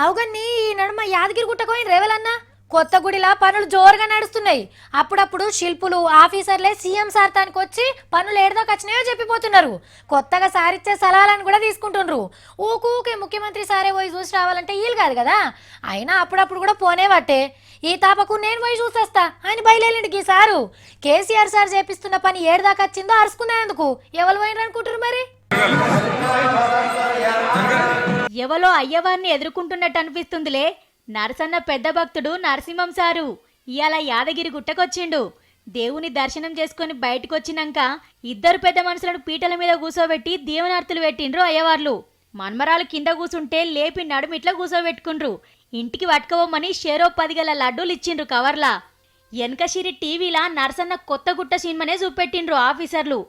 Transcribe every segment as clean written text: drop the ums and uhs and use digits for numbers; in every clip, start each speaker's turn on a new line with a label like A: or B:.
A: అవుగన్ని ఈ నడుమ యాదగిరి గుట్టకోయిన రేవలన్నా కొత్తగూడిలా పనులు జోరుగా నడుస్తున్నాయి. అప్పుడప్పుడు శిల్పులు ఆఫీసర్లే సీఎం సార్ తానికి వచ్చి పనులు ఏడదాకా వచ్చినాయో చెప్పిపోతున్నారు. కొత్తగా సారిచ్చే సలహాలను కూడా తీసుకుంటున్నారు. ఊకూకే ముఖ్యమంత్రి సారే పోయి చూసి రావాలంటే వీలు కాదు కదా. అయినా అప్పుడప్పుడు కూడా పోనే పట్టే. ఈ తాపకు నేను పోయి చూసేస్తా ఆయన బయలుదేరిండికి సారు. కేసీఆర్ సార్ చేపిస్తున్న పని ఏడదాకా వచ్చిందో అరుచుకునేందుకు ఎవరు పోయినరు అనుకుంటారు మరి.
B: ఎవలో అయ్యవారిని ఎదుర్కొంటున్నట్టు అనిపిస్తుందిలే. నరసన్న పెద్ద భక్తుడు నరసింహం సారు ఇయాల యాదగిరి గుట్టకొచ్చిండు. దేవుని దర్శనం చేసుకుని బయటకొచ్చినాక ఇద్దరు పెద్ద మనుషులను పీటల మీద కూసోబెట్టి దీవనార్తులు పెట్టిండ్రు అయ్యవార్లు. మన్మరాలు కింద కూసుంటే లేపి నడుమిట్లా కూసోబెట్టుకుండ్రు. ఇంటికి పట్టుకోవమని షేరో 10 గల లడ్డూలు ఇచ్చిండ్రు కవర్లా. ఎనకసిరి టీవీలా నరసన్న కొత్త గుట్ట సినిమానే చూపెట్టిండ్రు ఆఫీసర్లు.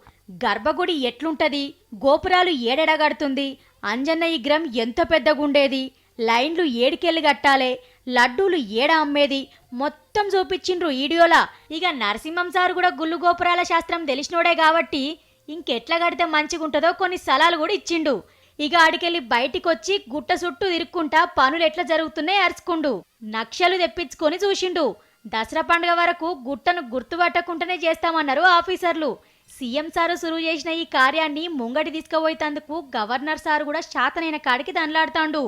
B: గర్భగుడి ఎట్లుంటది, గోపురాలు ఏడెడగడుతుంది, అంజన్న విగ్రహం ఎంత పెద్దగుండేది, లైన్లు ఏడికెళ్ళి కట్టాలే, లడ్డూలు ఏడ అమ్మేది మొత్తం చూపించిండ్రు వీడియోలా. ఇక నరసింహం సార్ కూడా గుళ్ళు గోపురాల శాస్త్రం తెలిసినోడే కాబట్టి ఇంకెట్లా కడితే మంచిగుంటుందో కొన్ని సలహాలు కూడా ఇచ్చిండు. ఇక ఆడికెళ్ళి బయటికొచ్చి గుట్ట చుట్టూ తిరుక్కుంటా పనులు ఎట్లా జరుగుతున్నాయి అరుచుకుండు. నక్షలు తెప్పించుకొని చూసిండు. దసరా పండుగ వరకు గుట్టను గుర్తుపట్టకుండానే చేస్తామన్నారు ఆఫీసర్లు. సీఎం సారు సురువు చేసిన ఈ కార్యాన్ని ముంగటి తీసుకుపోయేందుకు గవర్నర్ సారు కూడా శాతనైన కాడికి దండలాడుతాండు.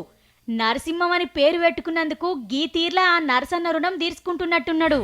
B: నరసింహం అని పేరు పెట్టుకున్నందుకు గీ తీర్లా ఆ నరసన్న రుణం తీర్చుకుంటున్నట్టున్నాడు.